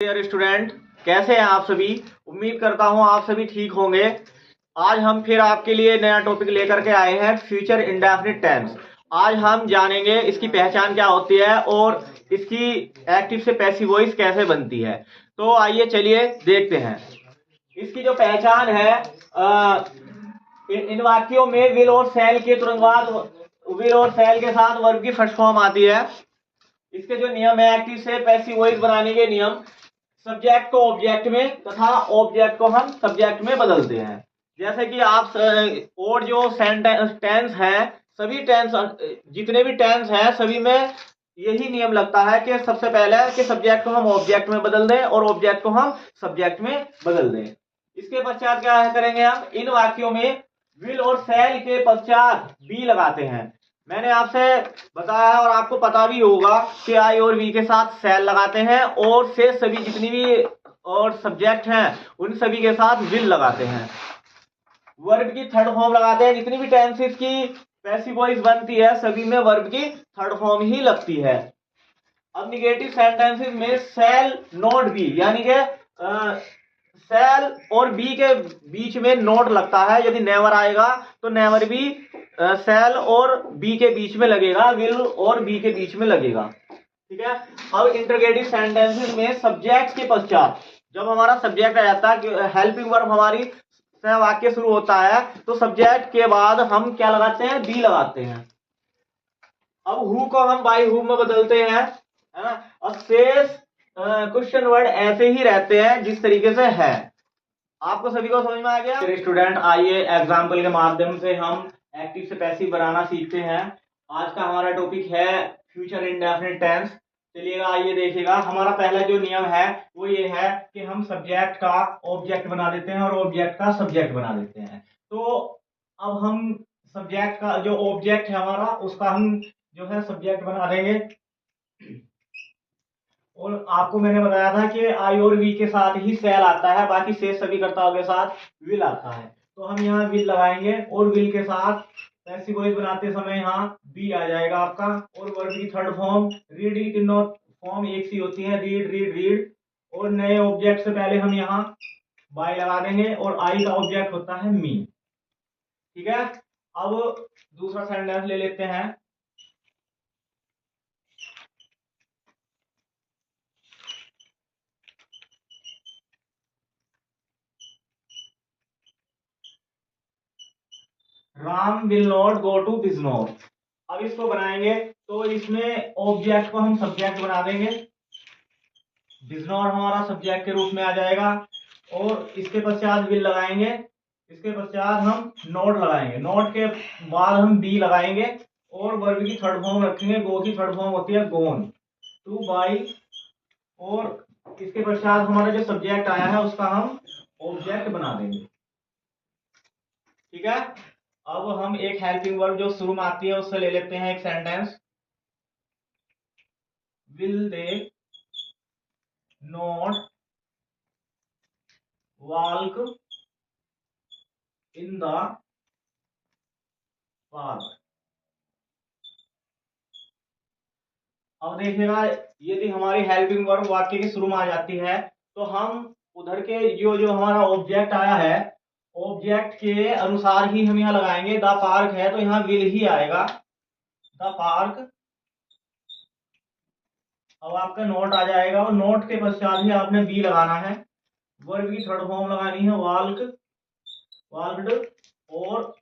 Dear student, कैसे हैं आप सभी। उम्मीद करता हूं आप सभी ठीक होंगे। आज हम फिर आपके लिए नया टॉपिक लेकर के आए हैं, फ्यूचर इंडेफिनिट टेंस। आज हम जानेंगे इसकी पहचान क्या होती है और इसकी एक्टिव से पैसिव वॉइस कैसे बनती है। तो आइए चलिए देखते हैं इसकी जो पहचान है। इन वाक्यों में विल और शैल के तुरंत बाद विल और शैल के साथ वर्ब की फर्स्ट फॉर्म आती है। इसके जो नियम है एक्टिव से पैसिव वॉइस बनाने के नियम, सब्जेक्ट को ऑब्जेक्ट में तथा ऑब्जेक्ट को हम सब्जेक्ट में बदलते हैं। जैसे कि आप और जो टेंस है, सभी टेंस, जितने भी टेंस हैं सभी में यही नियम लगता है कि सबसे पहले कि सब्जेक्ट को हम ऑब्जेक्ट में बदल दें और ऑब्जेक्ट को हम सब्जेक्ट में बदल दें। इसके पश्चात क्या करेंगे, हम इन वाक्यों में विल और शैल के पश्चात बी लगाते हैं। मैंने आपसे बताया है और आपको पता भी होगा कि आई और वी के साथ सेल लगाते हैं और से सभी जितनी भी और सब्जेक्ट हैं उन सभी के साथ विल लगाते हैं। वर्ब की थर्ड फॉर्म लगाते हैं। जितनी भी टेंसेस की पैसिव वॉइस बनती है सभी में वर्ब की थर्ड फॉर्म ही लगती है। अब निगेटिव सेंटेंसेस में सेल नॉट बी, यानी कि सेल और बी के बीच में नोट लगता है। यदि नेवर आएगा तो नेवर भी सेल और बी के बीच में लगेगा, विल और बी के बीच में लगेगा। ठीक है। अब इंटरगेटिव सेंटेंसेस में सब्जेक्ट के पश्चात जब हमारा सब्जेक्ट आ जाता है, हेल्पिंग वर्ब हमारी सह वाक्य शुरू होता है, तो सब्जेक्ट के बाद हम क्या लगाते हैं, बी लगाते हैं। अब हु को हम बाई हु में बदलते हैं, है ना। और शेष क्वेश्चन वर्ड ऐसे ही रहते हैं जिस तरीके से है। आपको सभी को समझ में आ गया। स्टूडेंट, आइए एग्जाम्पल के माध्यम से हम एक्टिव से पैसिव बनाना सीखते हैं। आज का हमारा टॉपिक है फ्यूचर इंडेफिनिट टेंस। चलिएगा, आइए देखिएगा। हमारा पहला जो नियम है वो ये है कि हम सब्जेक्ट का ऑब्जेक्ट बना देते हैं और ऑब्जेक्ट का सब्जेक्ट बना देते हैं। तो अब हम सब्जेक्ट का जो ऑब्जेक्ट है हमारा, उसका हम जो है सब्जेक्ट बना देंगे। और आपको मैंने बताया था कि आई और वी के साथ ही सेल आता है, बाकी शेष सभी कर्ताओं के साथ विल आता है। तो हम यहाँ विल लगाएंगे और विल के साथ पैसिव वॉइस बनाते समय यहाँ बी आ जाएगा आपका। और वर्ब की थर्ड फॉर्म रीड की तीनों फॉर्म एक सी होती है, रीड रीड रीड। और नए ऑब्जेक्ट से पहले हम यहाँ बाय लगा देंगे और आई का ऑब्जेक्ट होता है मी। ठीक है। अब दूसरा सेंटेंस ले लेते हैं। Ram will not go to Bijnor. अब इसको बनाएंगे तो इसमें ऑब्जेक्ट को हम सब्जेक्ट बना देंगे। बिजनौर हमारा सब्जेक्ट के रूप में आ जाएगा और इसके पश्चात विल लगाएंगे। इसके पश्चात हम नॉट लगाएंगे, नॉट के बाद हम बी लगाएंगे और वर्ब की थर्ड फॉर्म रखेंगे। गो की थर्ड फॉर्म होती है गोन, टू बाई। और इसके पश्चात हमारा जो सब्जेक्ट आया है उसका हम ऑब्जेक्ट बना देंगे। ठीक है। अब हम एक हेल्पिंग वर्ब जो शुरू में आती है उससे ले लेते हैं एक sentence. Will they not walk in the park। अब देखिएगा, यदि हमारी हेल्पिंग वर्ब वाक्य के शुरू में आ जाती है तो हम उधर के जो जो हमारा ऑब्जेक्ट आया है ऑब्जेक्ट के अनुसार ही हम यहाँ लगाएंगे। द पार्क है तो यहाँ विल ही आएगा, द पार्क। अब आपका नोट आ जाएगा और नोट के पश्चात ही आपने बी लगाना है। वर्ब की थर्ड फॉर्म लगानी है वाल्क, वाल्कड। और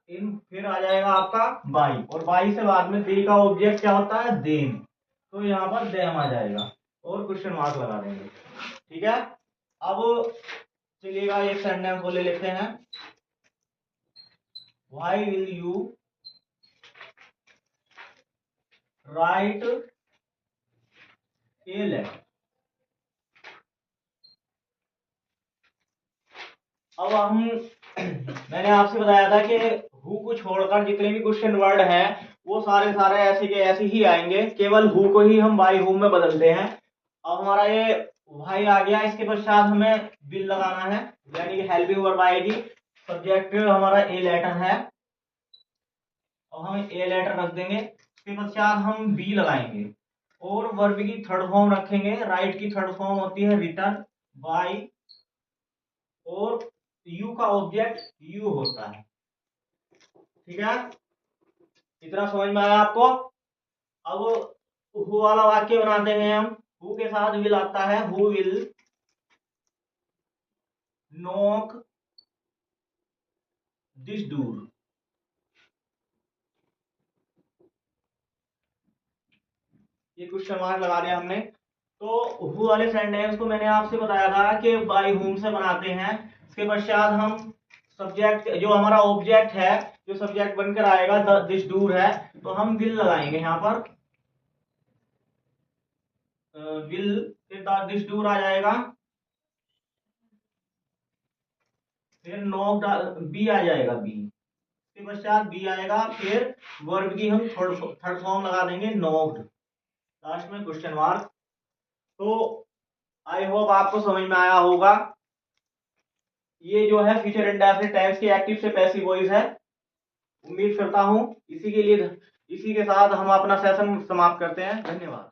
इन फिर आ जाएगा आपका बाई, और बाई से बाद में दे का ऑब्जेक्ट क्या होता है, देम। तो यहाँ पर देम आ जाएगा और क्वेश्चन मार्क लगा देंगे। ठीक है। अब चलिएगा एक सेंटेंस को ले लेते हैं। Why will you write a letter. अब हम मैंने आपसे बताया था कि हु को छोड़कर जितने भी क्वेश्चन वर्ड हैं वो सारे सारे ऐसे के ऐसे ही आएंगे, केवल हु को ही हम बाई हु में बदलते हैं। अब हमारा ये भाई आ गया, इसके पश्चात हमें विल लगाना है, यानी कि हेल्पिंग वर्ब आएगी। सब्जेक्ट हमारा ए लेटर है और हम ए लेटर रख देंगे। इसके पश्चात हम बी लगाएंगे और वर्ब की थर्ड फॉर्म रखेंगे। राइट की थर्ड फॉर्म होती है रिटन, बाय, और यू का ऑब्जेक्ट यू होता है। ठीक है, इतना समझ में आया आपको? अब हु वाला वाक्य बनाते हैं हम। हु के साथ विल आता है, who will knock this door. ये क्वेश्चन मार्क लगा दिया हमने। तो हु वाले सेंटेंस को मैंने आपसे बताया था कि बाय हुम से बनाते हैं। इसके पश्चात हम सब्जेक्ट, जो हमारा ऑब्जेक्ट है, जो सब्जेक्ट बनकर आएगा दिस डूर है, तो हम विल लगाएंगे यहाँ पर। विल के बाद दिस डूर आ जाएगा, फिर नॉक बी आ जाएगा, बी के पश्चात बी आएगा, फिर वर्ब की हम थर्ड फॉर्म लगा देंगे नॉक्ड, लास्ट में क्वेश्चन मार्क। तो आई होप आपको समझ में आया होगा। ये जो है फ्यूचर इंडेफिनिट टेंस की एक्टिव से पैसिव वॉइस है। उम्मीद करता हूं इसी के साथ हम अपना सेशन समाप्त करते हैं। धन्यवाद।